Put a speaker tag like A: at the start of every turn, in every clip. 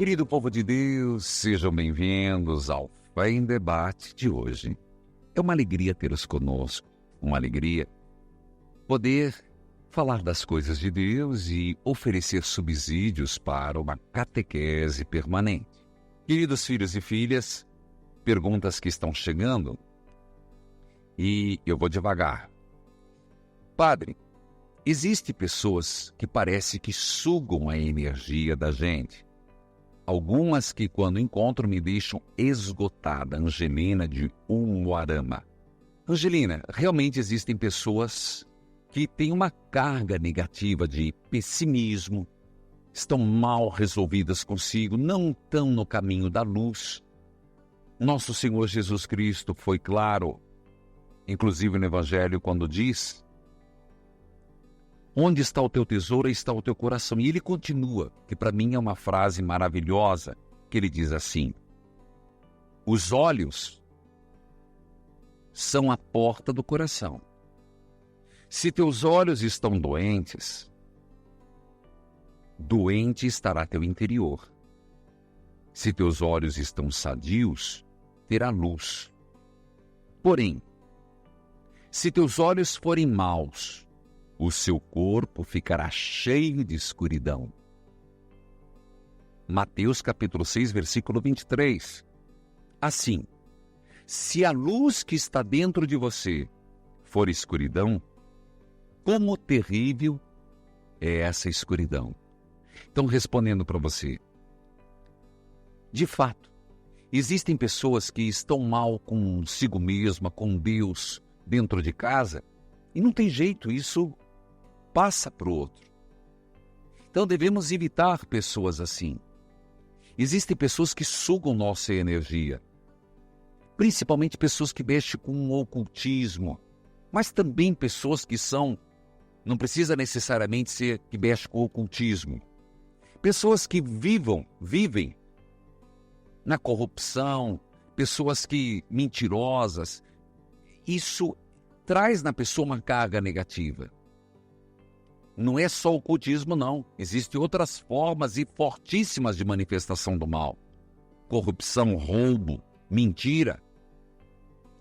A: Querido povo de Deus, sejam bem-vindos ao Fé em Debate de hoje. É uma alegria tê-los conosco, uma alegria poder falar das coisas de Deus e oferecer subsídios para uma catequese permanente. Queridos filhos e filhas, perguntas que estão chegando e eu vou devagar. Padre, existem pessoas que parece que sugam a energia da gente. Algumas que, quando encontro, me deixam esgotada. Angelina de Umuarama. Angelina, realmente existem pessoas que têm uma carga negativa de pessimismo, estão mal resolvidas consigo, não estão no caminho da luz. Nosso Senhor Jesus Cristo foi claro, inclusive no Evangelho, quando diz: onde está o teu tesouro, aí está o teu coração. E ele continua, que para mim é uma frase maravilhosa, que ele diz assim: os olhos são a porta do coração. Se teus olhos estão doentes, doente estará teu interior. Se teus olhos estão sadios, terá luz. Porém, se teus olhos forem maus, o seu corpo ficará cheio de escuridão. Mateus capítulo 6, versículo 23. Assim, se a luz que está dentro de você for escuridão, como terrível é essa escuridão. Então, respondendo para você, de fato, existem pessoas que estão mal consigo mesma, com Deus dentro de casa, e não tem jeito, isso passa para o outro. Então devemos evitar pessoas assim. Existem pessoas que sugam nossa energia, principalmente pessoas que mexem com o ocultismo, mas também pessoas que não precisa necessariamente ser que mexem com o ocultismo, pessoas que vivem na corrupção, pessoas que mentirosas. Isso traz na pessoa uma carga negativa. Não é só o ocultismo, não. Existem outras formas e fortíssimas de manifestação do mal. Corrupção, roubo, mentira.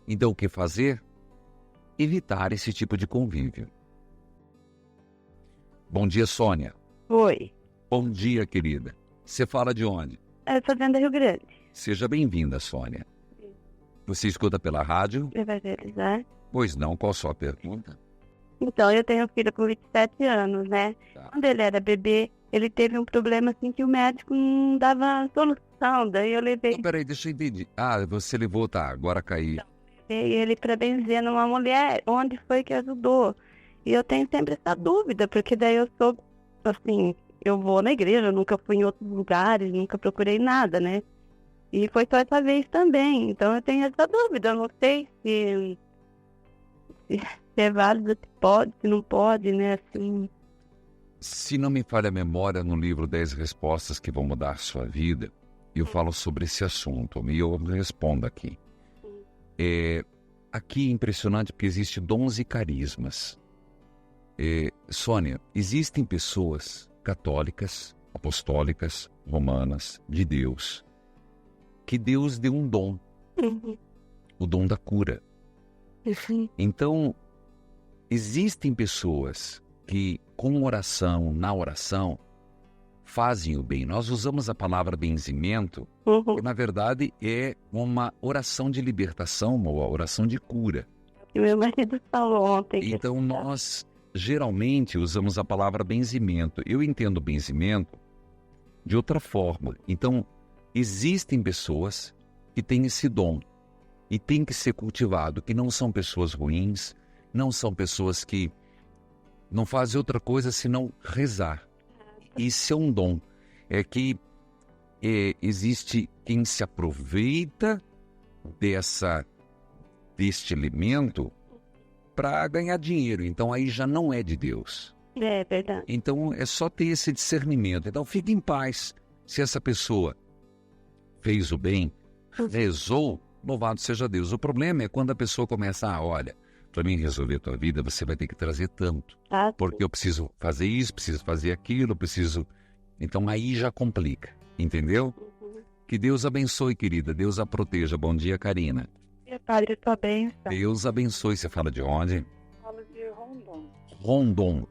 A: Então, o que fazer? Evitar esse tipo de convívio. Bom dia, Sônia.
B: Oi.
A: Bom dia, querida. Você fala de onde?
B: Fazenda Rio Grande.
A: Seja bem-vinda, Sônia. Você escuta pela rádio?
B: Evangelizar.
A: Pois não, qual a sua pergunta?
B: Então, eu tenho um filho com 27 anos, né?
A: Tá.
B: Quando ele era bebê, ele teve um problema assim que o médico não dava solução. Daí eu levei
A: Não, peraí, deixa eu entender. Ah, você levou, tá, agora caí.
B: ele para benzer numa mulher, onde foi que ajudou. E eu tenho sempre essa dúvida, porque daí eu sou, assim, eu vou na igreja, eu nunca fui em outros lugares, nunca procurei nada, né? E foi só essa vez também. Então eu tenho essa dúvida, eu não sei se é válido, se pode, se não pode, né? Assim.
A: Se não me falha a memória, no livro 10 Respostas que Vão Mudar Sua Vida, eu falo sobre esse assunto e eu respondo aqui. Aqui é impressionante porque existem dons e carismas. Sônia, existem pessoas católicas, apostólicas, romanas, de Deus, que Deus deu um dom, o dom da cura. Então, existem pessoas que, com oração, na oração, fazem o bem. Nós usamos a palavra benzimento, que na verdade é uma oração de libertação, uma oração de cura.
B: E meu marido falou ontem.
A: Então, nós geralmente usamos a palavra benzimento. Eu entendo benzimento de outra forma. Então, existem pessoas que têm esse dom e tem que ser cultivado, que não são pessoas ruins, não são pessoas que não fazem outra coisa senão rezar. Isso é um dom. É que existe quem se aproveita deste elemento para ganhar dinheiro. Então aí já não é de Deus.
B: É verdade.
A: Então é só ter esse discernimento. Então fique em paz. Se essa pessoa fez o bem, rezou, louvado seja Deus. O problema é quando a pessoa começa, olha, para mim resolver a tua vida, você vai ter que trazer tanto. Porque eu preciso fazer isso, preciso fazer aquilo, preciso... Então aí já complica. Entendeu?
B: Uhum.
A: Que Deus abençoe, querida. Deus a proteja. Bom dia, Karina.
B: E Padre, sua bênção.
A: Deus abençoe. Você fala de onde?
B: Falo de Rondon.
A: Rondon.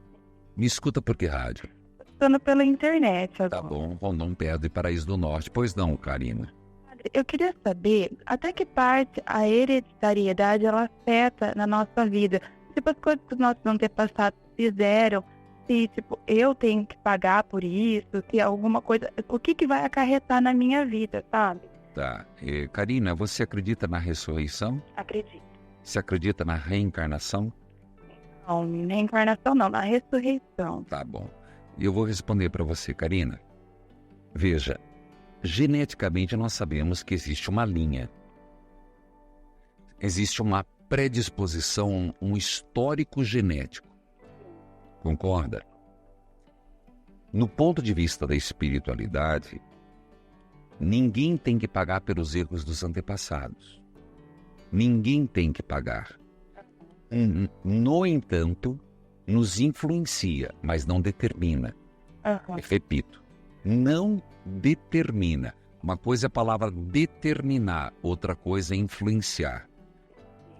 A: Me escuta por que rádio?
B: Estou pela internet agora.
A: Tá bom, Rondon perto de Paraíso do Norte. Pois não, Karina.
B: Padre, eu queria saber até que parte a hereditariedade ela afeta na nossa vida. Tipo, as coisas que os nossos antepassados fizeram, se tipo, eu tenho que pagar por isso, se alguma coisa, o que vai acarretar na minha vida, sabe?
A: Tá. Karina, você acredita na ressurreição?
B: Acredito.
A: Você acredita na reencarnação?
B: Não, na reencarnação não, na ressurreição.
A: Tá bom. Eu vou responder para você, Karina. Veja, geneticamente nós sabemos que existe uma linha. Existe uma predisposição, um histórico genético. Concorda? No ponto de vista da espiritualidade, ninguém tem que pagar pelos erros dos antepassados. Ninguém tem que pagar. No entanto, nos influencia, mas não determina. Repito, não determina. Uma coisa é a palavra determinar, outra coisa é influenciar.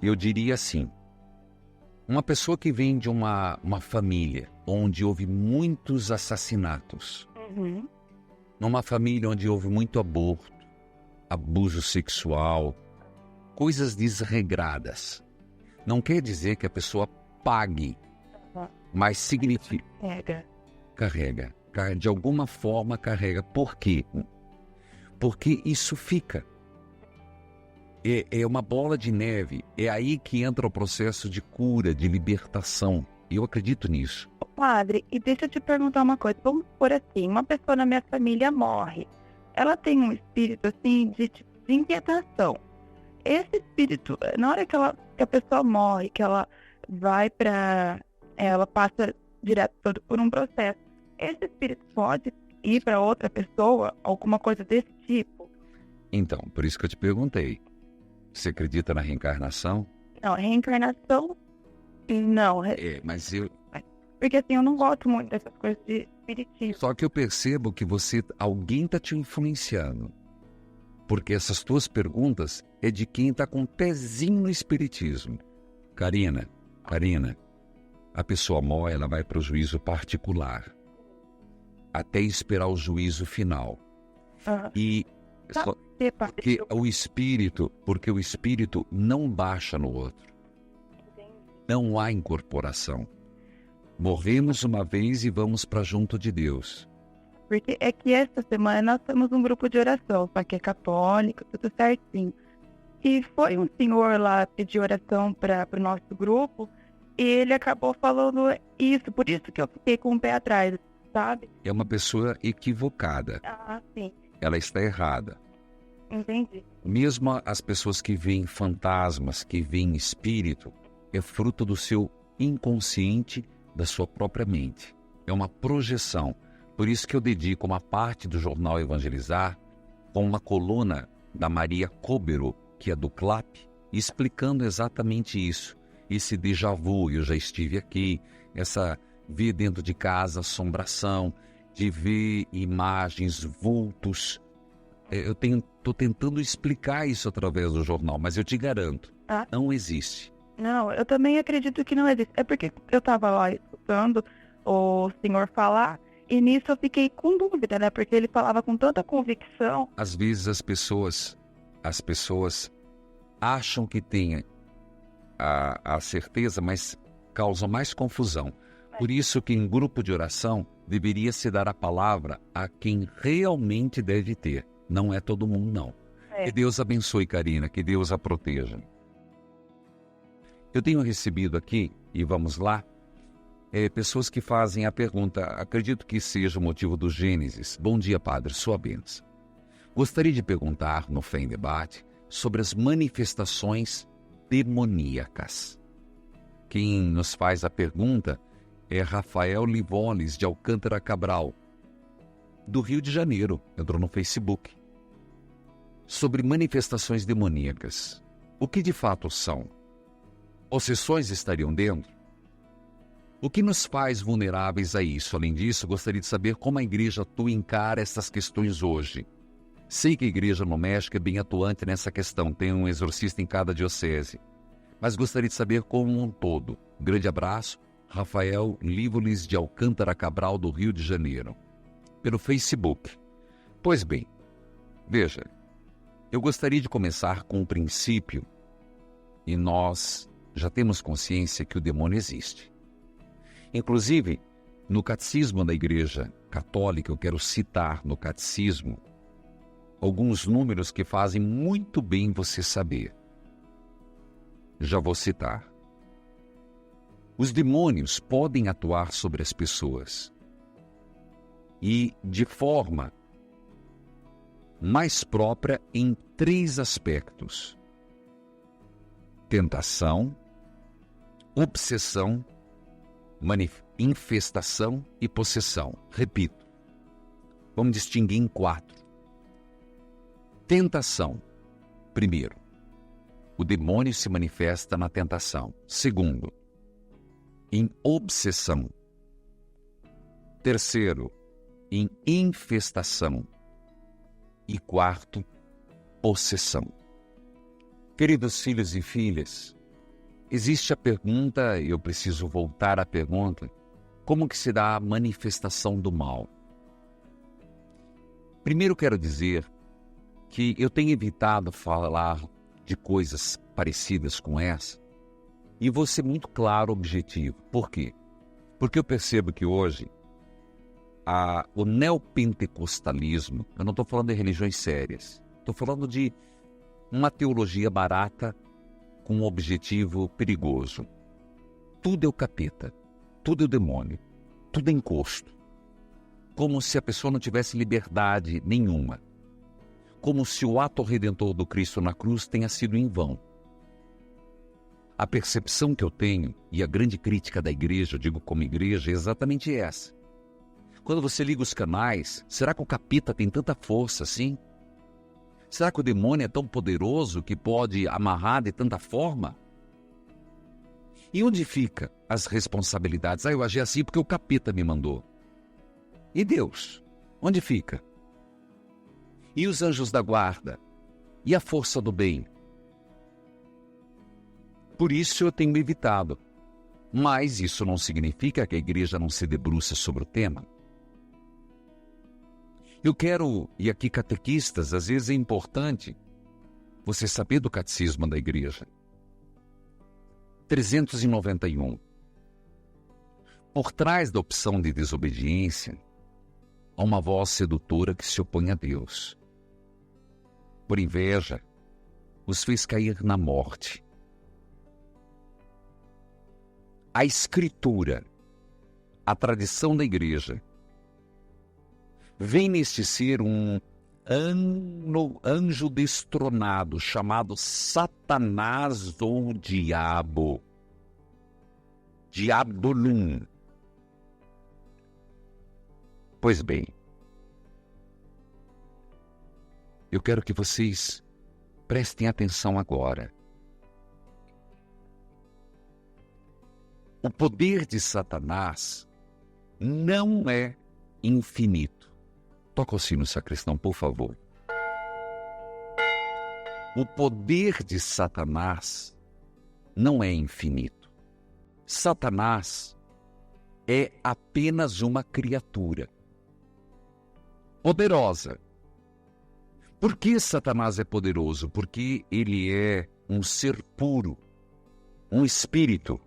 A: Eu diria assim, uma pessoa que vem de uma família onde houve muitos assassinatos, numa família onde houve muito aborto, abuso sexual, coisas desregradas, não quer dizer que a pessoa pague, mas significa... Carrega. De alguma forma carrega. Por quê? Porque isso fica. É uma bola de neve. É aí que entra o processo de cura, de libertação. Eu acredito nisso.
B: Padre, e deixa eu te perguntar uma coisa. Vamos por assim, uma pessoa na minha família morre. Ela tem um espírito assim de inquietação. Esse espírito, na hora que a pessoa morre, que ela vai para... Ela passa direto por um processo. Esse espírito pode ir para outra pessoa, alguma coisa desse tipo?
A: Então, por isso que eu te perguntei. Você acredita na reencarnação?
B: Não, reencarnação, não.
A: Mas eu...
B: Porque assim, eu não gosto muito dessas coisas de espiritismo.
A: Só que eu percebo que alguém está te influenciando. Porque essas tuas perguntas é de quem está com um pezinho no espiritismo. Karina, a pessoa morre, ela vai para o juízo particular. Até esperar o juízo final. E porque o espírito não baixa no outro. Não há incorporação. Morremos uma vez e vamos para junto de Deus.
B: Porque é que essa semana nós temos um grupo de oração, só que é católico, tudo certinho. E foi um senhor lá pedir oração para o nosso grupo e ele acabou falando isso, por isso que eu fiquei com o pé atrás. Sabe?
A: É uma pessoa equivocada.
B: Sim.
A: Ela está errada.
B: Entendi.
A: Mesmo as pessoas que veem fantasmas, que veem espírito, é fruto do seu inconsciente, da sua própria mente. É uma projeção. Por isso que eu dedico uma parte do jornal Evangelizar com uma coluna da Maria Cóbero, que é do CLAP, explicando exatamente isso. Esse déjà vu, eu já estive aqui, ver dentro de casa assombração, de ver imagens, vultos. Eu estou tentando explicar isso através do jornal, mas eu te garanto, não existe.
B: Não, eu também acredito que não existe. É porque eu estava lá escutando o senhor falar e nisso eu fiquei com dúvida, né? Porque ele falava com tanta convicção.
A: Às vezes as pessoas acham que têm a certeza, mas causam mais confusão. Por isso que em grupo de oração deveria se dar a palavra a quem realmente deve ter. Não é todo mundo, não. Que Deus abençoe, Karina, que Deus a proteja. Eu tenho recebido aqui, e vamos lá, pessoas que fazem a pergunta, acredito que seja o motivo do Gênesis. Bom dia, Padre, sua bênção. Gostaria de perguntar no Fé em Debate sobre as manifestações demoníacas. Quem nos faz a pergunta é Rafael Livones, de Alcântara Cabral, do Rio de Janeiro. Entrou no Facebook. Sobre manifestações demoníacas. O que de fato são? Possessões estariam dentro? O que nos faz vulneráveis a isso? Além disso, gostaria de saber como a igreja atua e encara essas questões hoje. Sei que a igreja no México é bem atuante nessa questão, tem um exorcista em cada diocese. Mas gostaria de saber como um todo. Grande abraço, Rafael Lívolis de Alcântara Cabral, do Rio de Janeiro. Pelo Facebook. Pois bem, veja, eu gostaria de começar com um princípio, e nós já temos consciência que o demônio existe. Inclusive, no Catecismo da Igreja Católica, eu quero citar no Catecismo alguns números que fazem muito bem você saber. Já vou citar. Os demônios podem atuar sobre as pessoas e de forma mais própria em 3 aspectos: tentação, obsessão, infestação e possessão. Repito, vamos distinguir em 4. Tentação. Primeiro, o demônio se manifesta na tentação. Segundo, em obsessão. Terceiro, em infestação. E quarto, possessão. Queridos filhos e filhas, existe a pergunta, eu preciso voltar à pergunta, como que se dá a manifestação do mal? Primeiro quero dizer que eu tenho evitado falar de coisas parecidas com essa e vou ser muito claro, objetivo. Por quê? Porque eu percebo que hoje o neopentecostalismo, eu não estou falando de religiões sérias, estou falando de uma teologia barata com um objetivo perigoso. Tudo é o capeta, tudo é o demônio, tudo é encosto. Como se a pessoa não tivesse liberdade nenhuma. Como se o ato redentor do Cristo na cruz tenha sido em vão. A percepção que eu tenho, e a grande crítica da igreja, eu digo como igreja, é exatamente essa. Quando você liga os canais, será que o capeta tem tanta força assim? Será que o demônio é tão poderoso que pode amarrar de tanta forma? E onde fica as responsabilidades? Eu agi assim porque o capeta me mandou. E Deus? Onde fica? E os anjos da guarda? E a força do bem? Por isso eu tenho evitado. Mas isso não significa que a igreja não se debruça sobre o tema. Eu quero, e aqui catequistas, às vezes é importante você saber do catecismo da igreja. 391. Por trás da opção de desobediência, há uma voz sedutora que se opõe a Deus. Por inveja, os fez cair na morte. A Escritura, a tradição da igreja, vem neste ser um anjo destronado, chamado Satanás ou Diabo. Diabolum. Pois bem, eu quero que vocês prestem atenção agora. O poder de Satanás não é infinito. Toca o sino, sacristão, por favor. O poder de Satanás não é infinito. Satanás é apenas uma criatura poderosa. Por que Satanás é poderoso? Porque ele é um ser puro, um espírito.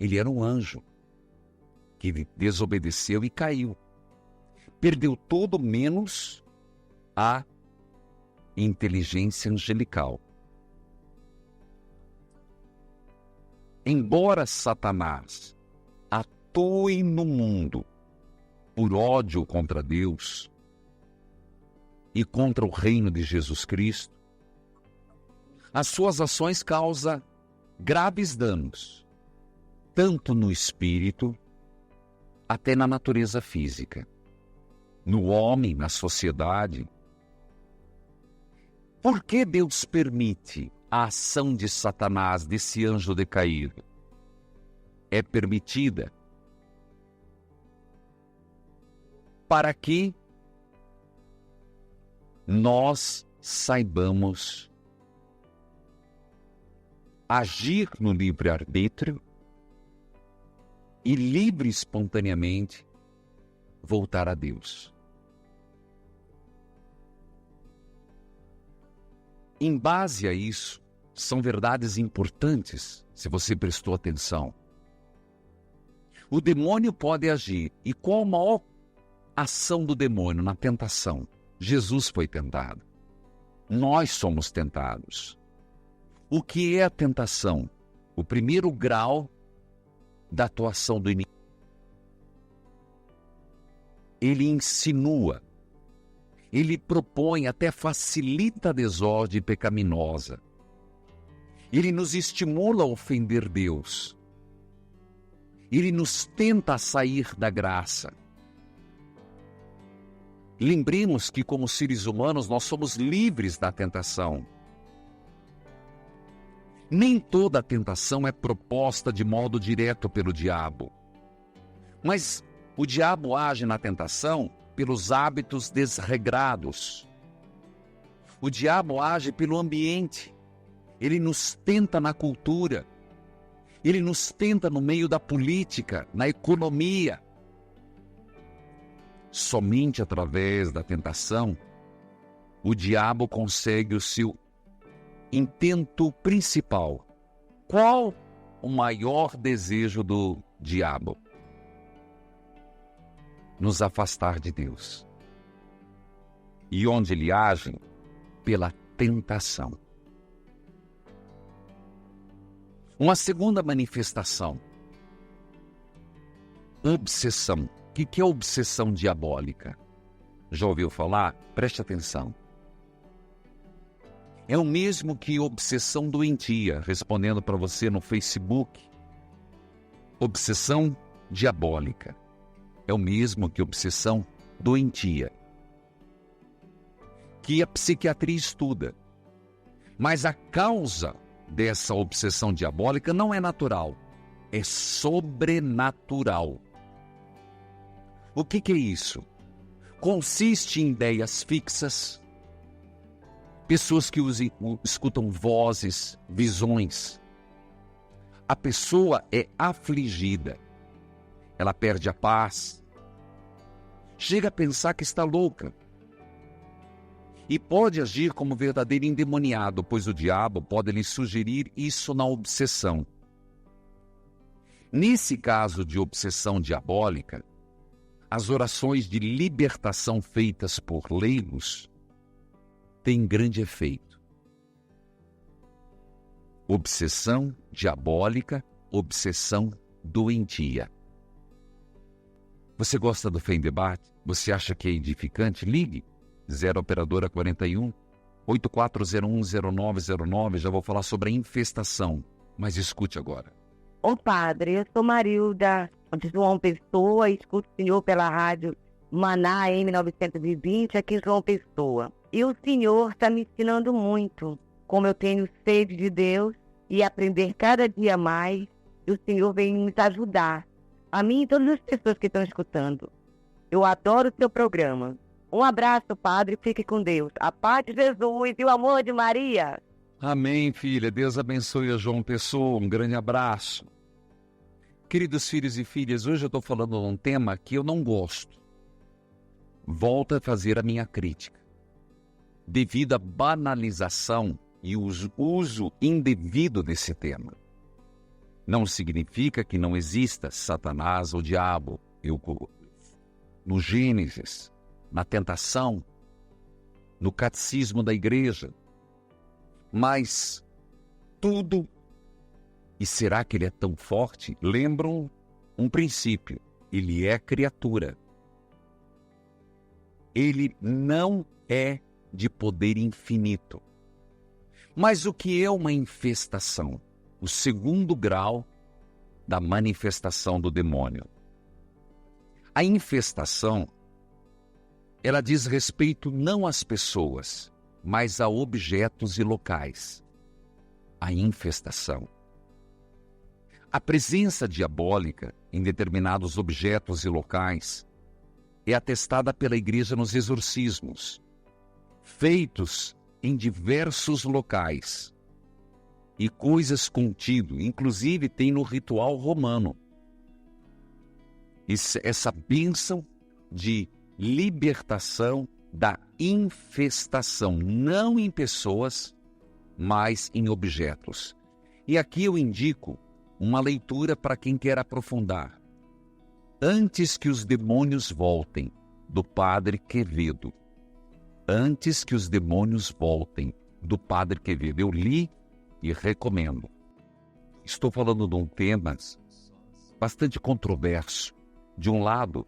A: Ele era um anjo que desobedeceu e caiu. Perdeu todo menos a inteligência angelical. Embora Satanás atue no mundo por ódio contra Deus e contra o reino de Jesus Cristo, as suas ações causam graves danos, tanto no espírito, até na natureza física, no homem, na sociedade. Por que Deus permite a ação de Satanás, desse anjo decaído? é permitida para que nós saibamos agir no livre-arbítrio e livre e espontaneamente voltar a Deus. Em base a isso, são verdades importantes, se você prestou atenção. O demônio pode agir. E qual a maior ação do demônio na tentação? Jesus foi tentado. Nós somos tentados. O que é a tentação? O primeiro grau da atuação do inimigo. Ele insinua, ele propõe, até facilita a desordem pecaminosa. Ele nos estimula a ofender Deus. Ele nos tenta a sair da graça. Lembremos que, como seres humanos, nós somos livres da tentação. Nem toda a tentação é proposta de modo direto pelo diabo. Mas o diabo age na tentação pelos hábitos desregrados. O diabo age pelo ambiente. Ele nos tenta na cultura. Ele nos tenta no meio da política, na economia. Somente através da tentação, o diabo consegue o seu intento principal. Qual o maior desejo do diabo? Nos afastar de Deus. E onde ele age? Pela tentação. Uma segunda manifestação. Obsessão. O que é obsessão diabólica? Já ouviu falar? Preste atenção. É o mesmo que obsessão doentia, respondendo para você no Facebook. Obsessão diabólica. É o mesmo que obsessão doentia, que a psiquiatria estuda. Mas a causa dessa obsessão diabólica não é natural, é sobrenatural. O que é isso? Consiste em ideias fixas, pessoas que escutam vozes, visões. A pessoa é afligida, ela perde a paz, chega a pensar que está louca e pode agir como verdadeiro endemoniado, pois o diabo pode lhe sugerir isso na obsessão. Nesse caso de obsessão diabólica, as orações de libertação feitas por leigos têm grande efeito. Obsessão diabólica, obsessão doentia. Você gosta do Fé em Debate? Você acha que é edificante? Ligue 0 operadora 41 84010909. Já vou falar sobre a infestação, mas escute agora.
C: Ô padre, eu sou Marilda de João Pessoa, escuto o senhor pela rádio Maná M920 aqui em João Pessoa. E o senhor está me ensinando muito, como eu tenho sede de Deus e aprender cada dia mais, e o senhor vem nos ajudar. A mim e todas as pessoas que estão escutando. Eu adoro o seu programa. Um abraço, padre, fique com Deus. A paz de Jesus e o amor de Maria.
A: Amém, filha. Deus abençoe a João Pessoa. Um grande abraço. Queridos filhos e filhas, hoje eu estou falando de um tema que eu não gosto. Volto a fazer a minha crítica. Devido à banalização e uso indevido desse tema. Não significa que não exista Satanás ou diabo. No Gênesis, na tentação, no catecismo da igreja. Mas tudo, e será que ele é tão forte? Lembram um princípio, ele é criatura. Ele não é de poder infinito. Mas o que é uma infestação? O segundo grau da manifestação do demônio. A infestação, ela diz respeito não às pessoas, mas a objetos e locais. A infestação. A presença diabólica em determinados objetos e locais é atestada pela igreja nos exorcismos, feitos em diversos locais, e coisas contidas, inclusive tem no ritual romano. Essa bênção de libertação da infestação, não em pessoas, mas em objetos. E aqui eu indico uma leitura para quem quer aprofundar. Antes que os demônios voltem, do Padre Quevedo. Antes que os demônios voltem, do Padre Quevedo. Eu li e recomendo. Estou falando de um tema bastante controverso. De um lado,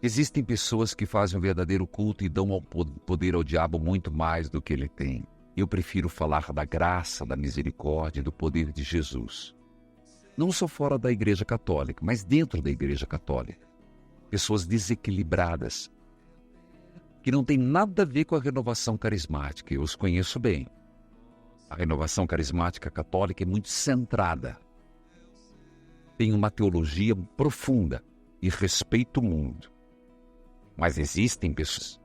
A: existem pessoas que fazem um verdadeiro culto e dão poder ao diabo muito mais do que ele tem. Eu prefiro falar da graça, da misericórdia e do poder de Jesus. Não só fora da Igreja Católica, mas dentro da Igreja Católica. Pessoas desequilibradas, que não tem nada a ver com a renovação carismática. Eu os conheço bem. A renovação carismática católica é muito centrada. Tem uma teologia profunda e respeita o mundo. Mas existem pessoas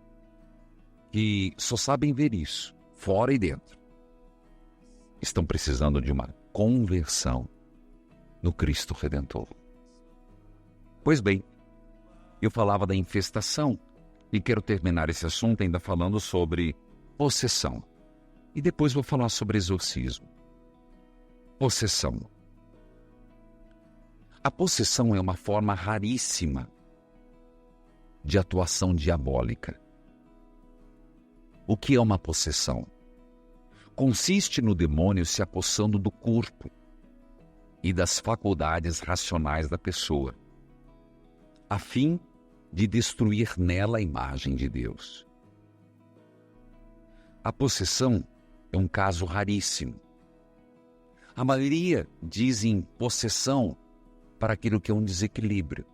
A: que só sabem ver isso, fora e dentro. Estão precisando de uma conversão no Cristo Redentor. Pois bem, eu falava da infestação e quero terminar esse assunto ainda falando sobre possessão. E depois vou falar sobre exorcismo. Possessão. A possessão é uma forma raríssima de atuação diabólica. O que é uma possessão? Consiste no demônio se apossando do corpo e das faculdades racionais da pessoa, a fim de destruir nela a imagem de Deus. A possessão é um caso raríssimo. A maioria dizem possessão para aquilo que é um desequilíbrio.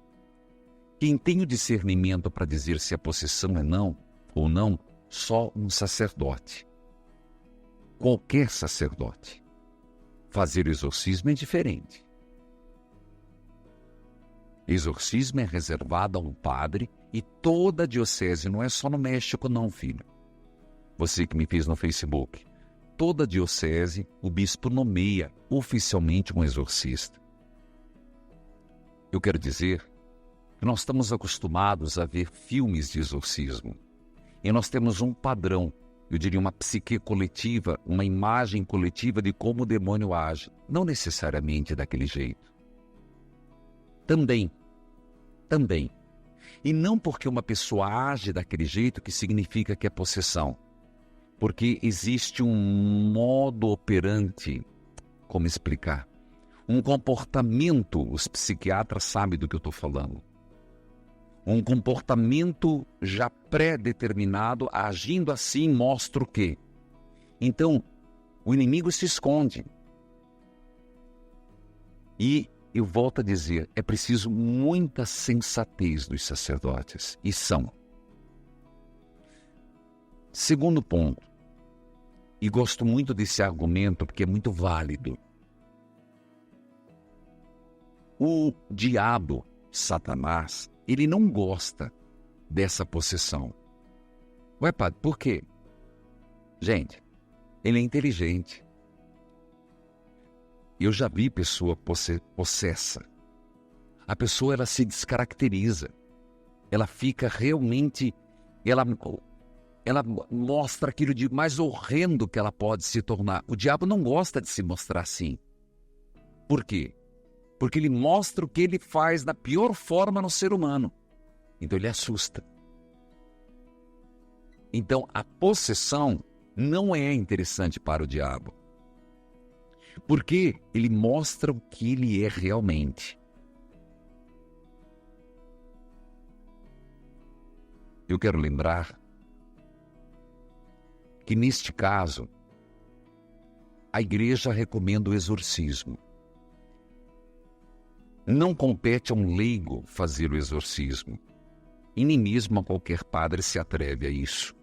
A: Quem tem o discernimento para dizer se a possessão é não ou não, só um sacerdote. Qualquer sacerdote. Fazer o exorcismo é diferente. Exorcismo é reservado a um padre e toda a diocese, não é só no México não, filho. Você que me fez no Facebook. Toda a diocese, o bispo nomeia oficialmente um exorcista. Eu quero dizer que nós estamos acostumados a ver filmes de exorcismo. E nós temos um padrão, eu diria uma psique coletiva, uma imagem coletiva de como o demônio age. Não necessariamente daquele jeito. Também. E não porque uma pessoa age daquele jeito que significa que é possessão. Porque existe um modo operante, como explicar? Um comportamento, os psiquiatras sabem do que eu estou falando. Um comportamento já pré-determinado, agindo assim, mostra o quê? Então, o inimigo se esconde. E eu volto a dizer, é preciso muita sensatez dos sacerdotes. E são. Segundo ponto, e gosto muito desse argumento porque é muito válido. O diabo, Satanás, ele não gosta dessa possessão. Ué, padre, por quê? Gente, ele é inteligente. Eu já vi pessoa possessa. A pessoa, ela se descaracteriza. Ela fica realmente... Ela mostra aquilo de mais horrendo que ela pode se tornar. O diabo não gosta de se mostrar assim. Por quê? Porque ele mostra o que ele faz da pior forma no ser humano. Então ele assusta. Então a possessão não é interessante para o diabo. Porque ele mostra o que ele é realmente. Eu quero lembrar que neste caso, a igreja recomenda o exorcismo. Não compete a um leigo fazer o exorcismo. E nem mesmo a qualquer padre se atreve a isso.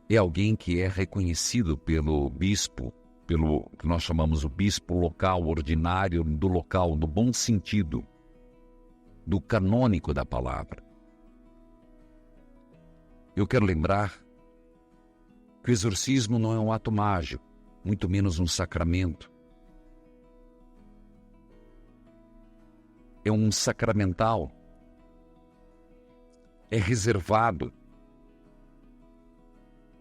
A: É alguém que é reconhecido pelo bispo, pelo que nós chamamos o bispo local, ordinário, do local, do bom sentido, do canônico da palavra. Eu quero lembrar que o exorcismo não é um ato mágico, muito menos um sacramento. É um sacramental. É reservado.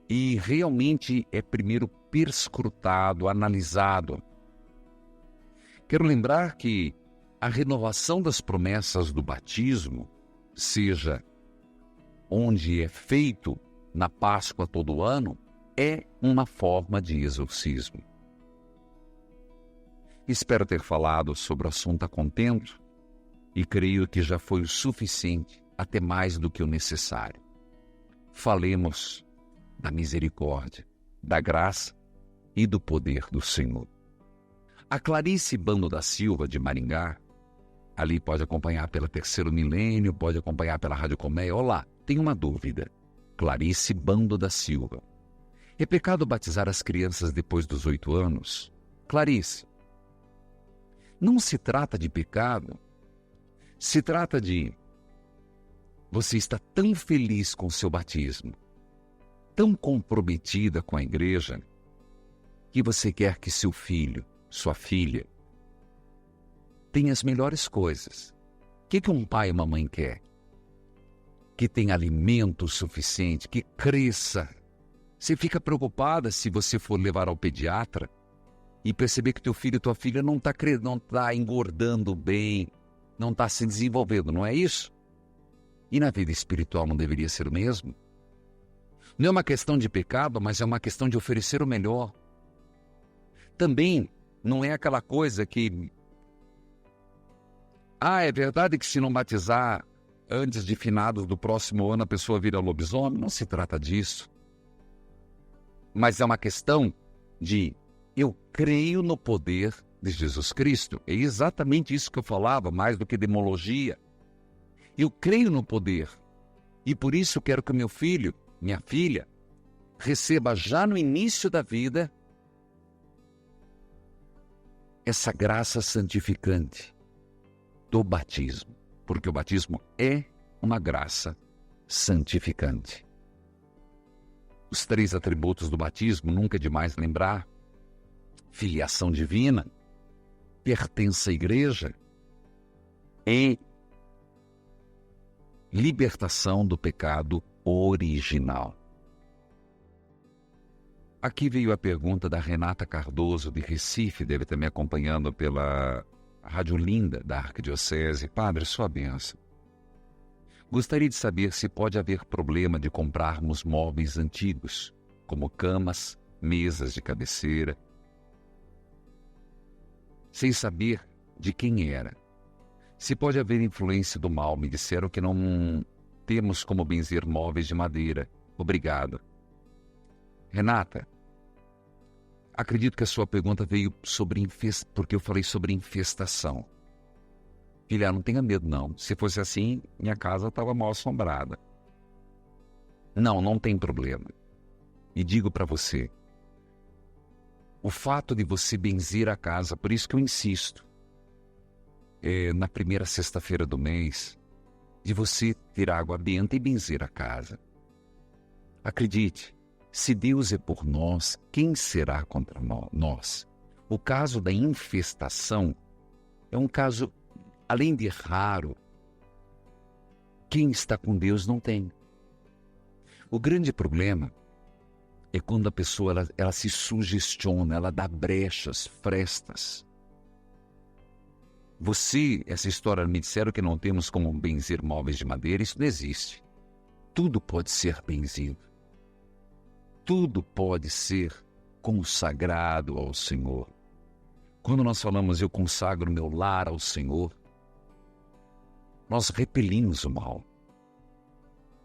A: E realmente é primeiro perscrutado, analisado. Quero lembrar que a renovação das promessas do batismo, seja onde é feito na Páscoa todo ano, é uma forma de exorcismo. Espero ter falado sobre o assunto a contento e creio que já foi o suficiente, até mais do que o necessário. Falemos da misericórdia, da graça e do poder do Senhor. A Clarice Bando da Silva, de Maringá, ali pode acompanhar pela Terceiro Milênio, pode acompanhar pela Rádio Colmeia. Olá, tenho uma dúvida. Clarice Bando da Silva. É pecado batizar as crianças depois dos 8 anos? Clarice, não se trata de pecado. Se trata de você estar tão feliz com o seu batismo, tão comprometida com a igreja, que você quer que seu filho, sua filha, tenha as melhores coisas. O que um pai e uma mãe quer? Que tenha alimento suficiente, que cresça. Você fica preocupada se você for levar ao pediatra e perceber que teu filho e tua filha não está engordando bem, não está se desenvolvendo, não é isso? E na vida espiritual não deveria ser o mesmo? Não é uma questão de pecado, mas é uma questão de oferecer o melhor. Também não é aquela coisa que... é verdade que se não batizar antes de finados do próximo ano a pessoa vira lobisomem? Não se trata disso. Mas é uma questão de eu creio no poder de Jesus Cristo. É exatamente isso que eu falava, mais do que demologia. Eu creio no poder. E por isso quero que meu filho, minha filha, receba já no início da vida essa graça santificante do batismo. Porque o batismo é uma graça santificante. Os 3 atributos do batismo, nunca é demais lembrar: filiação divina, pertença à igreja e libertação do pecado original. Aqui veio a pergunta da Renata Cardoso, de Recife, deve estar me acompanhando pela Rádio Linda da Arquidiocese. Padre, sua bênção. Gostaria de saber se pode haver problema de comprarmos móveis antigos, como camas, mesas de cabeceira, sem saber de quem era. Se pode haver influência do mal. Me disseram que não temos como benzer móveis de madeira. Obrigado. Renata, acredito que a sua pergunta veio sobre porque eu falei sobre infestação. Filha, não tenha medo não. Se fosse assim, minha casa estava mal assombrada. Não tem problema. E digo para você, o fato de você benzer a casa, por isso que eu insisto, na primeira sexta-feira do mês, de você ter água benta e benzer a casa. Acredite, se Deus é por nós, quem será contra nós? O caso da infestação é um caso, além de raro, quem está com Deus não tem. O grande problema é quando a pessoa ela se sugestiona, ela dá brechas, frestas. Essa história, me disseram que não temos como benzer móveis de madeira, isso não existe. Tudo pode ser benzido. Tudo pode ser consagrado ao Senhor. Quando nós falamos, eu consagro meu lar ao Senhor, nós repelimos o mal.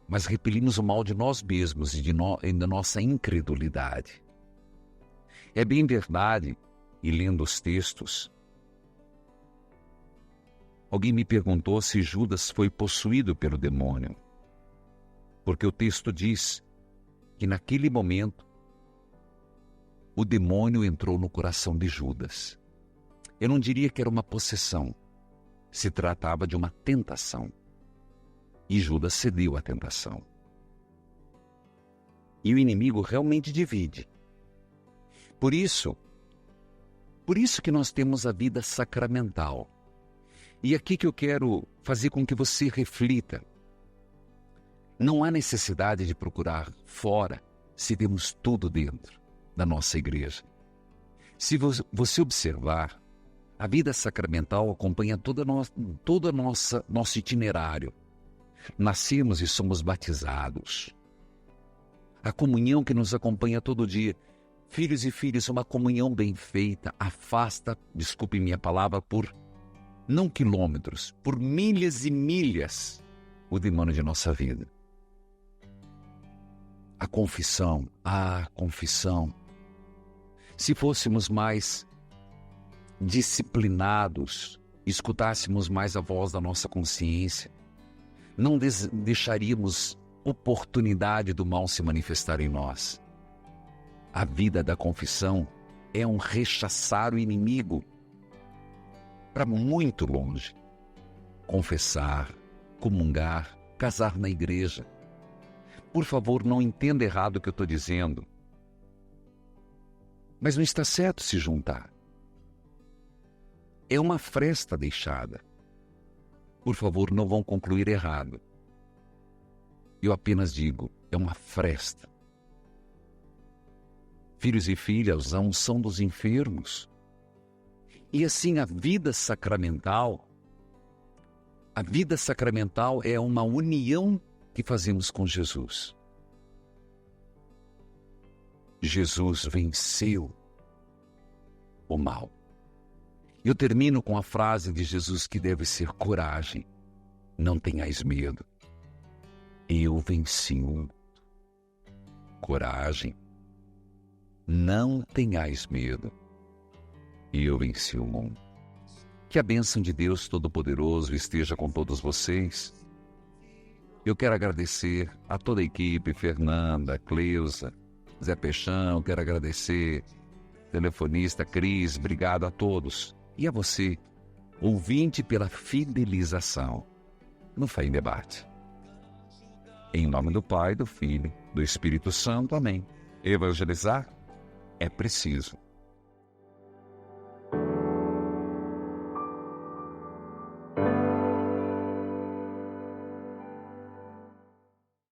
A: Mas repelimos o mal de nós mesmos e da nossa incredulidade. É bem verdade, e lendo os textos, alguém me perguntou se Judas foi possuído pelo demônio. Porque o texto diz que naquele momento o demônio entrou no coração de Judas. Eu não diria que era uma possessão. Se tratava de uma tentação. E Judas cedeu à tentação. E o inimigo realmente divide. Por isso que nós temos a vida sacramental. E aqui que eu quero fazer com que você reflita. Não há necessidade de procurar fora se temos tudo dentro da nossa igreja. Se você observar, a vida sacramental acompanha todo nosso itinerário. Nascemos e somos batizados. A comunhão que nos acompanha todo dia. Filhos e filhas, uma comunhão bem feita afasta, desculpe minha palavra, por não quilômetros, por milhas e milhas, o demônio de nossa vida. A confissão. Se fôssemos mais disciplinados, escutássemos mais a voz da nossa consciência, não deixaríamos oportunidade do mal se manifestar em nós. A vida da confissão é um rechaçar o inimigo para muito longe. Confessar, comungar, casar na igreja. Por favor, não entenda errado o que eu estou dizendo. Mas não está certo se juntar. É uma fresta deixada. Por favor, não vão concluir errado. Eu apenas digo, é uma fresta. Filhos e filhas, a unção dos enfermos. E assim a vida sacramental é uma união que fazemos com Jesus. Jesus venceu o mal. Eu termino com a frase de Jesus que deve ser coragem. Não tenhais medo. Eu venci o mundo. Coragem. Não tenhais medo. Eu venci o mundo. Que a bênção de Deus Todo-Poderoso esteja com todos vocês. Eu quero agradecer a toda a equipe, Fernanda, Cleusa, Zé Peixão, quero agradecer telefonista Cris, obrigado a todos. E a você, ouvinte, pela fidelização no Fé em Debate. Em nome do Pai, do Filho, do Espírito Santo, amém. Evangelizar é preciso.